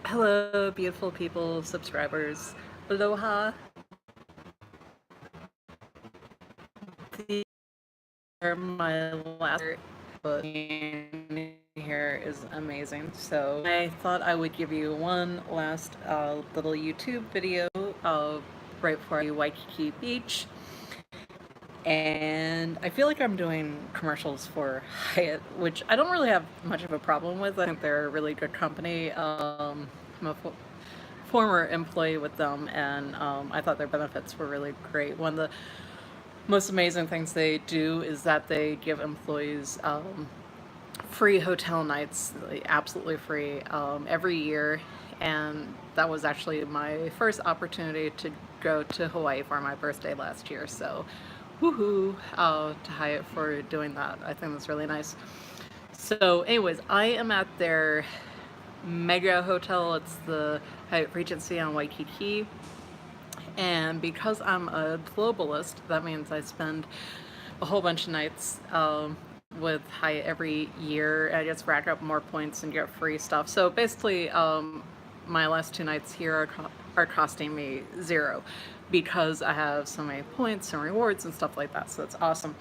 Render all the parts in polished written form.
Hello, beautiful people, subscribers. Aloha. These are my last but here is amazing. So I thought I would give you one last little YouTube video right before Waikiki Beach. And I feel like I'm doing commercials for Hyatt, which I don't really have much of a problem with. I think they're a really good company. I'm a former employee with them, and I thought their benefits were really great. One of the most amazing things they do is that they give employees free hotel nights, like, absolutely free, every year. And that was actually my first opportunity to go to Hawaii for my birthday last year. So woohoo to Hyatt for doing that. I think that's really nice. So anyways, I am at their mega hotel. It's the Hyatt Regency on Waikiki. And because I'm a globalist, that means I spend a whole bunch of nights with Hyatt every year. I just rack up more points and get free stuff. So basically, my last 2 nights here are costing me 0 because I have so many points and rewards and stuff like that. So that's awesome.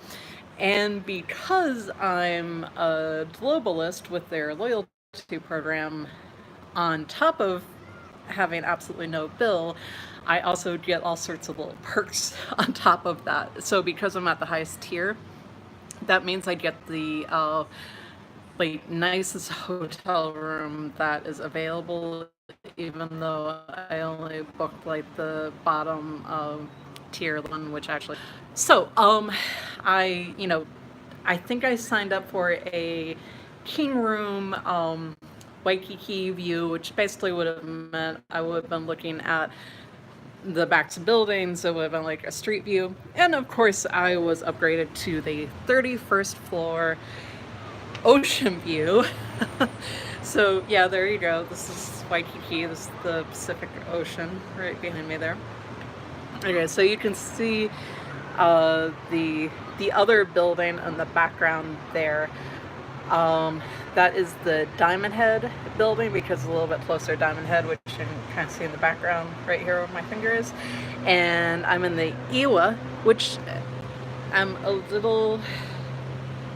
And because I'm a globalist with their loyalty program, on top of having absolutely no bill, I also get all sorts of little perks on top of that. So because I'm at the highest tier, that means I get the like nicest hotel room that is available, even though I only booked like the bottom tier one, which actually. So I think I signed up for a king room Waikiki view, which basically would have meant I would have been looking at the backs of buildings. It would have been like a street view. And of course, I was upgraded to the 31st floor ocean view. So yeah, there you go. This is Waikiki. This is the Pacific Ocean right behind me there. Okay, so you can see the other building in the background there. That is the Diamond Head building, because it's a little bit closer to Diamond Head, which you can kind of see in the background right here where my finger is. And I'm in the Iwa, which I'm a little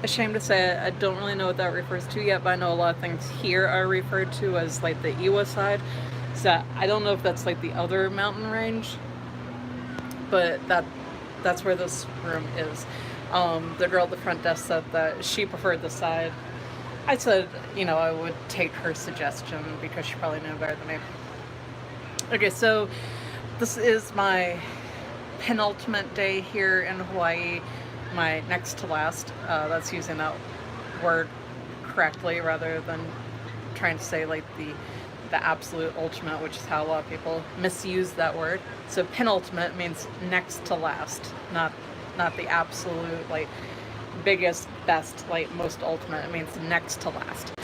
ashamed to say I don't really know what that refers to yet, but I know a lot of things here are referred to as like the Iwa side. So I don't know if that's like the other mountain range, but that's where this room is. The girl at the front desk said that she preferred the side. I said, I would take her suggestion because she probably knew better than me. Okay, so this is my penultimate day here in Hawaii, my next to last. That's using that word correctly rather than trying to say like the absolute ultimate, which is how a lot of people misuse that word. So penultimate means next to last, not the absolute like biggest, best, like most ultimate. It means next to last.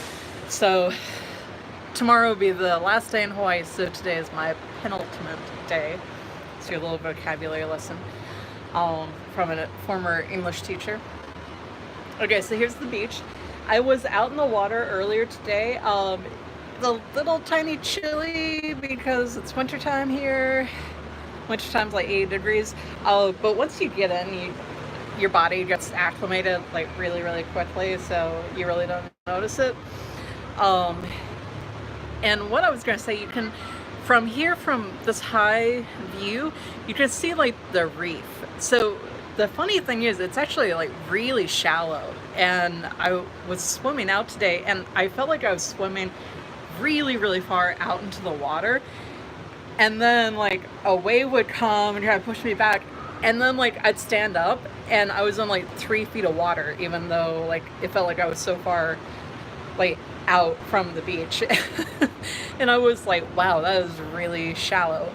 So tomorrow will be the last day in Hawaii, so today is my penultimate day. So your little vocabulary lesson from a former English teacher. Okay, so here's the beach. I was out in the water earlier today. It's a little tiny chilly because it's wintertime here. Wintertime's like 80 degrees. But once you get in, your body gets acclimated like really, really quickly, so you really don't notice it. And what I was going to say, you can, from here, from this high view, you can see like the reef. So the funny thing is, it's actually like really shallow. And I was swimming out today, and I felt like I was swimming really, really far out into the water. And then like a wave would come and try to push me back. And then like I'd stand up and I was in like 3 feet of water, even though like it felt like I was so far like out from the beach. And I was like, wow, that is really shallow.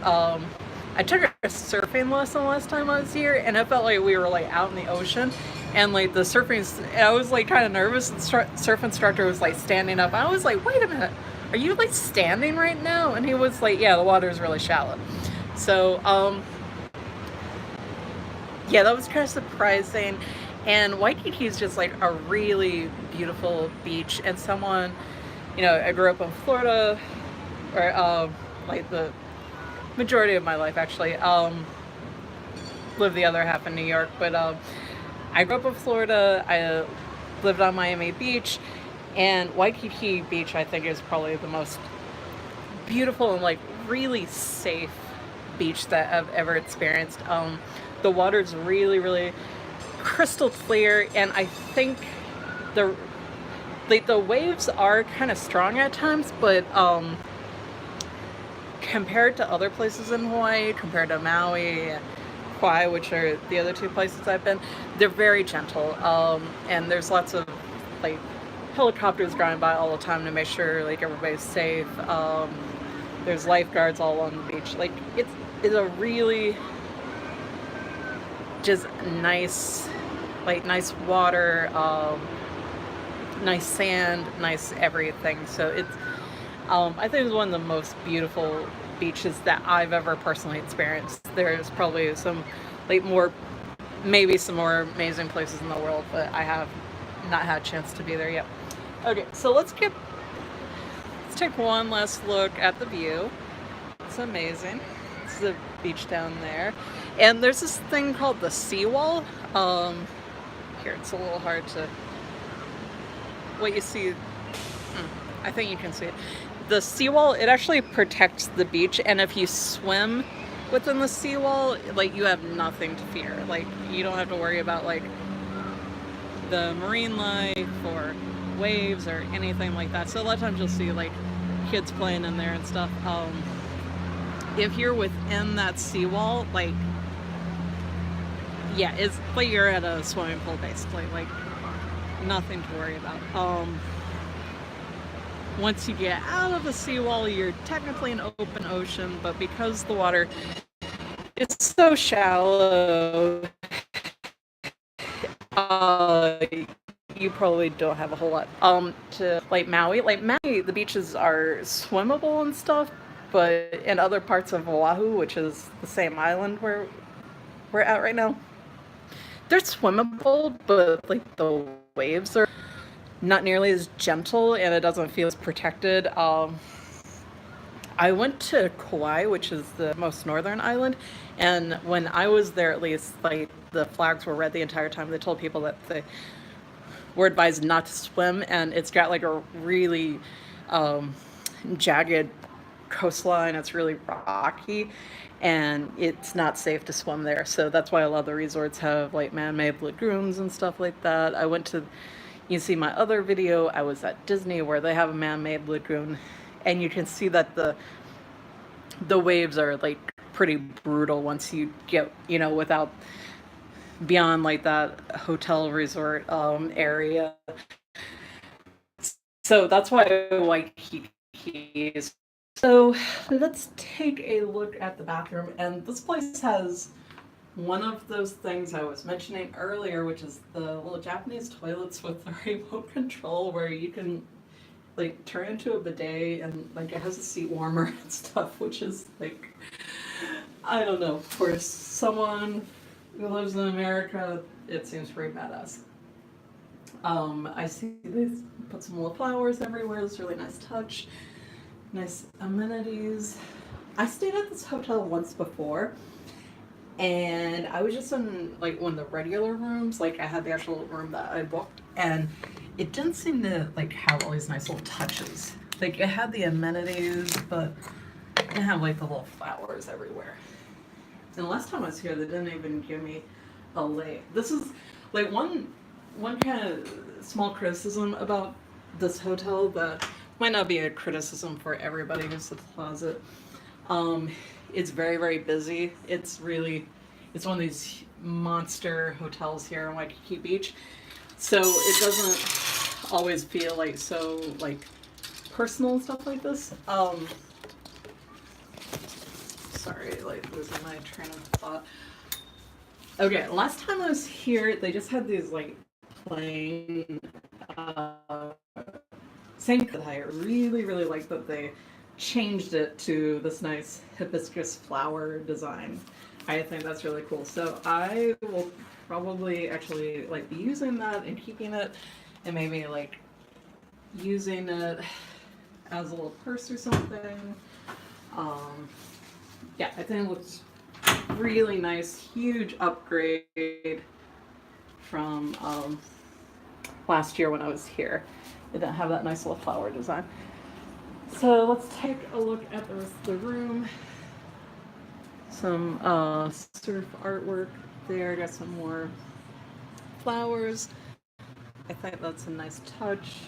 I took a surfing lesson last time I was here, and it felt like we were like out in the ocean, and like the surfing, I was like kind of nervous, and surf instructor was like standing up. I was like, wait a minute, are you like standing right now? And he was like, yeah, the water is really shallow. So yeah, that was kind of surprising. And Waikiki is just like a really beautiful beach. And someone, I grew up in Florida, or like the majority of my life actually. Lived the other half in New York, but I grew up in Florida. I lived on Miami Beach, and Waikiki Beach I think is probably the most beautiful and like really safe beach that I've ever experienced. The water's really, really crystal clear, and I think the the waves are kind of strong at times, but compared to other places in Hawaii, compared to Maui and Kauai, which are the other two places I've been, they're very gentle. And there's lots of like helicopters driving by all the time to make sure like everybody's safe. There's lifeguards all along the beach. Like it's a really just nice, like nice water, nice sand, nice everything. So it's I think it's one of the most beautiful beaches that I've ever personally experienced. There's probably some like maybe some more amazing places in the world, but I have not had a chance to be there yet. Okay, so let's take one last look at the view. It's amazing. This is the beach down there. And there's this thing called the seawall. Here, it's a little hard to... What you see... I think you can see it. The seawall, it actually protects the beach, and if you swim within the seawall, like, you have nothing to fear. Like, you don't have to worry about, like, the marine life or waves or anything like that. So a lot of times you'll see, like, kids playing in there and stuff. If you're within that seawall, like, yeah, it's like you're at a swimming pool, basically. Like, nothing to worry about. Once you get out of the seawall, you're technically in open ocean, but because the water is so shallow, you probably don't have a whole lot. To like Maui, the beaches are swimmable and stuff, but in other parts of Oahu, which is the same island where we're at right now, they're swimmable, but like the waves are not nearly as gentle, and it doesn't feel as protected. I went to Kauai, which is the most northern island, and when I was there, at least, like, the flags were red the entire time. They told people that they were advised not to swim, and it's got like a really jagged coastline. It's really rocky, and it's not safe to swim there. So that's why a lot of the resorts have like man-made lagoons and stuff like that. You see my other video, I was at Disney where they have a man-made lagoon, and you can see that the waves are like pretty brutal once you get, without beyond like that hotel resort area. So that's why Waikiki is. So let's take a look at the bathroom, and this place has one of those things I was mentioning earlier, which is the little Japanese toilets with the remote control where you can like turn into a bidet, and like it has a seat warmer and stuff, which is like, I don't know, for someone who lives in America, it seems pretty badass. I see they put some little flowers everywhere. It's a really nice touch. Nice amenities. I stayed at this hotel once before, and I was just in like one of the regular rooms. Like I had the actual room that I booked, and it didn't seem to like have all these nice little touches. Like it had the amenities, but it didn't have like the little flowers everywhere. And the last time I was here, they didn't even give me a lay. This is like one kind of small criticism about this hotel that might not be a criticism for everybody who's at the closet. It's very, very busy. It's one of these monster hotels here in Waikiki Beach. So it doesn't always feel like so like personal and stuff like this. Sorry, like losing my train of thought. Okay, last time I was here, they just had these like plain same that I really, really like that they changed it to this nice hibiscus flower design. I think that's really cool. So I will probably actually like be using that and keeping it, and maybe like using it as a little purse or something. Yeah, I think it looks really nice. Huge upgrade from last year when I was here. It didn't have that nice little flower design. So let's take a look at the rest of the room. Some surf artwork there. Got some more flowers. I think that's a nice touch.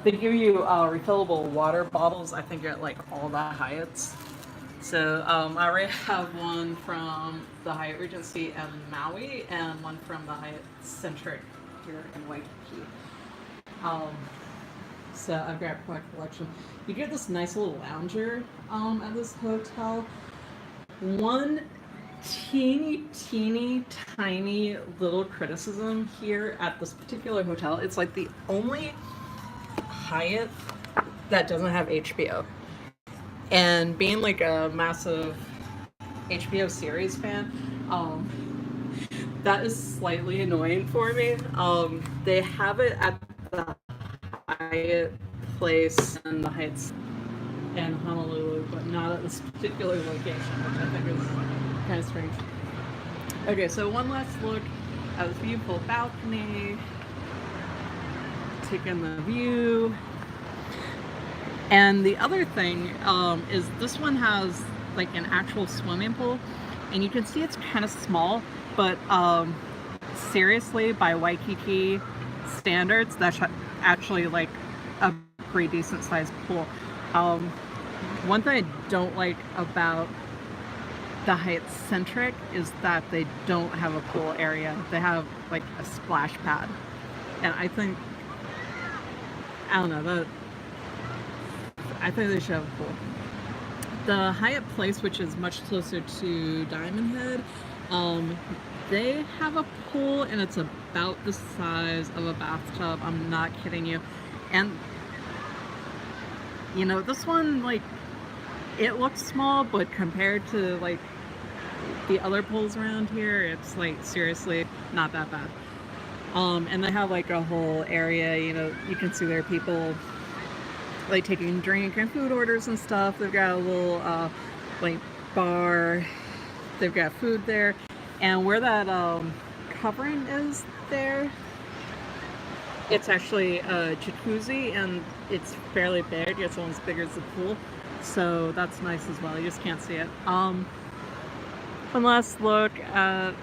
They give you refillable water bottles, I think, at like all the Hyatts. So I already have one from the Hyatt Regency in Maui and one from the Hyatt Centric here in Waikiki. So I've got quite a collection. You get this nice little lounger at this hotel. One teeny tiny little criticism here at this particular hotel. It's like the only Hyatt that doesn't have HBO. And being like a massive HBO series fan, that is slightly annoying for me. They have it at the Hyatt place and the Hyatts in Honolulu, but not at this particular location, which I think is kind of strange. Okay, so one last look at this beautiful balcony. Take in the view. And the other thing is this one has like an actual swimming pool, and you can see it's kind of small, but seriously, by Waikiki standards, that's actually like a pretty decent sized pool. One thing I don't like about the Hyatt Centric is that they don't have a pool area. They have like a splash pad, and I think, I don't know, I think they should have a pool. The Hyatt Place, which is much closer to Diamond Head, they have a pool, and it's about the size of a bathtub. I'm not kidding you. And you know, this one, like, it looks small, but compared to like the other pools around here, it's like seriously not that bad. And they have like a whole area, you know, you can see there are people like taking drink and food orders and stuff. They've got a little like bar. They've got food there, and where that covering is there, it's actually a jacuzzi, and it's fairly big. It's almost bigger as the pool, so that's nice as well. You just can't see it. One last look at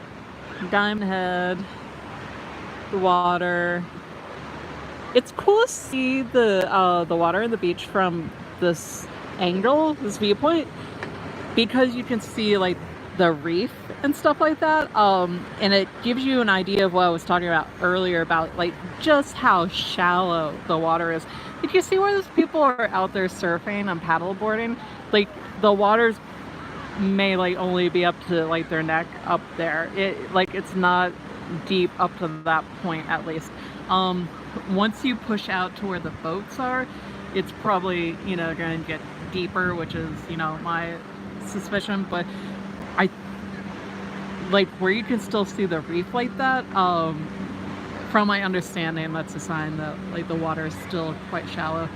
Diamond Head, the water. It's cool to see the water and the beach from this angle, this viewpoint, because you can see like the reef and stuff like that. And it gives you an idea of what I was talking about earlier about like just how shallow the water is. If you see where those people are out there surfing and paddle boarding, like the water's may like only be up to like their neck up there. It's not deep up to that point, at least. Once you push out to where the boats are, it's probably, you know, going to get deeper, which is, you know, my suspicion. But I like where you can still see the reef like that. From my understanding, that's a sign that like the water is still quite shallow,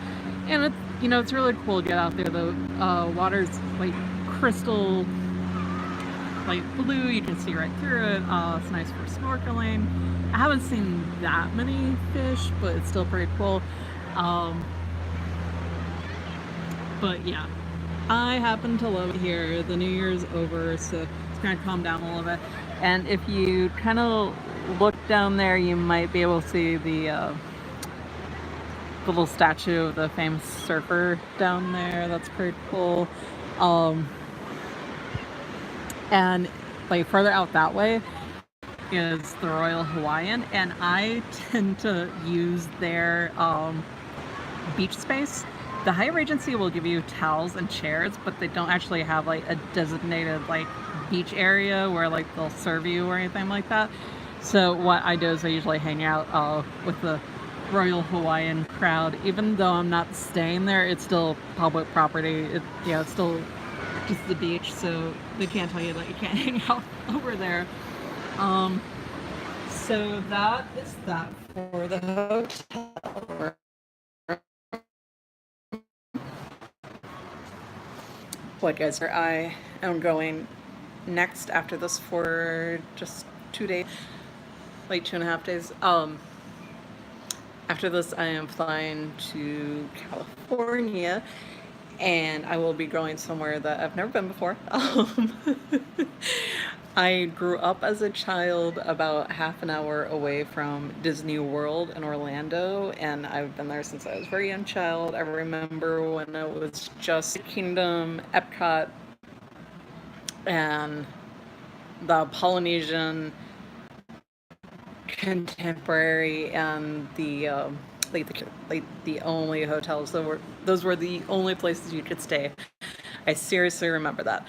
and it's, you know, it's really cool to get out there. The water's like crystal like blue, you can see right through it. It's nice for snorkeling. I haven't seen that many fish, but it's still pretty cool. But yeah, I happen to love it here. The New Year's over, so it's kind of calmed down a little bit. And if you kind of look down there, you might be able to see the little statue of the famous surfer down there. That's pretty cool. And like further out that way is the Royal Hawaiian, and I tend to use their beach space. The Hyatt Regency will give you towels and chairs, but they don't actually have like a designated like beach area where like they'll serve you or anything like that. So what I do is I usually hang out with the Royal Hawaiian crowd. Even though I'm not staying there, it's still public property. It's still just the beach, so they can't tell you that you can't hang out over there. So that is that for the hotel. what, guys, I am going next after this for just 2 days, like 2.5 days. After this, I am flying to California, and I will be going somewhere that I've never been before. I grew up as a child about half an hour away from Disney World in Orlando, and I've been there since I was a very young child. I remember when it was just Kingdom, Epcot, and the Polynesian Contemporary, and the only hotels those were the only places you could stay. I seriously remember that.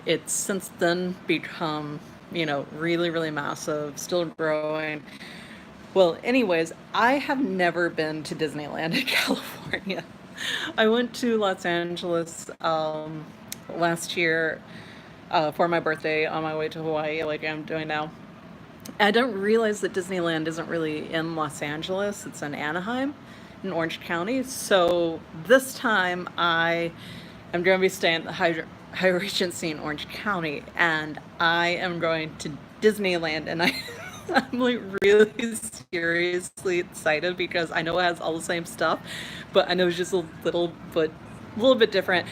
It's since then become, really, really massive, still growing. Well, anyways, I have never been to Disneyland in California. I went to Los Angeles last year for my birthday on my way to Hawaii, like I'm doing now. I don't realize that Disneyland isn't really in Los Angeles. It's in Anaheim, in Orange County. So this time I am going to be staying at the Hyatt Regency in Orange County, and I am going to Disneyland, and I'm like really seriously excited because I know it has all the same stuff, but I know it's just a little bit different,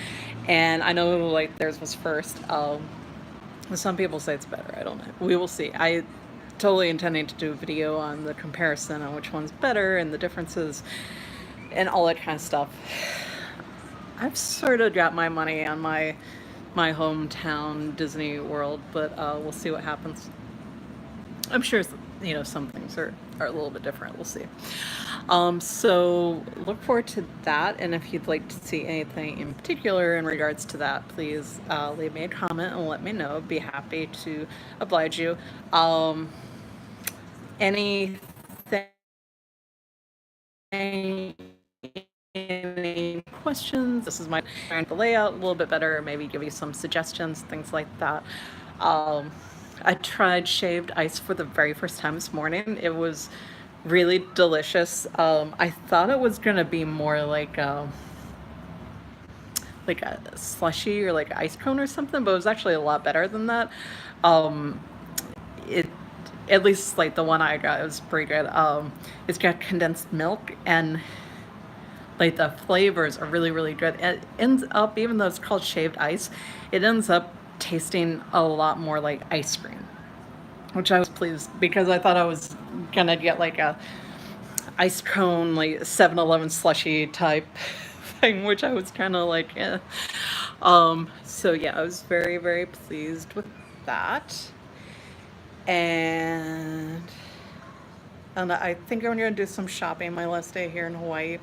and I know like theirs was first. Some people say it's better. I don't know. We will see. I totally intending to do a video on the comparison on which one's better and the differences and all that kind of stuff. I've sort of got my money on my hometown Disney World, but we'll see what happens. I'm sure some things are a little bit different. We'll see. So look forward to that, and if you'd like to see anything in particular in regards to that, please leave me a comment and let me know. I'd be happy to oblige you. Anything, any questions? This is my the layout a little bit better, maybe give you some suggestions, things like that. I tried shaved ice for the very first time this morning. It was really delicious. I thought it was gonna be more like a slushy or like ice cone or something, but it was actually a lot better than that. It At least like the one I got, it was pretty good. It's got condensed milk, and like the flavors are really, really good. It ends up, even though it's called shaved ice, it ends up tasting a lot more like ice cream, which I was pleased, because I thought I was gonna get like a ice cone, like 7-Eleven slushy type thing, which I was kind of like, eh. So yeah, I was very, very pleased with that. And I think I'm going to do some shopping my last day here in Hawaii.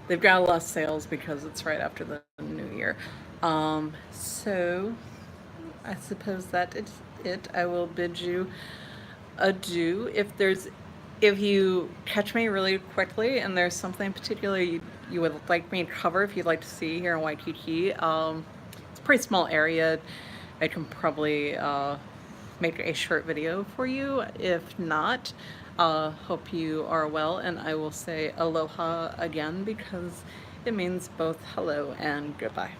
They've got a lot of sales because it's right after the new year. So I suppose that is it. I will bid you adieu. If you catch me really quickly and there's something particular you would like me to cover, if you'd like to see here in Waikiki, it's a pretty small area. I can probably make a short video for you. If not, hope you are well, and I will say aloha again because it means both hello and goodbye.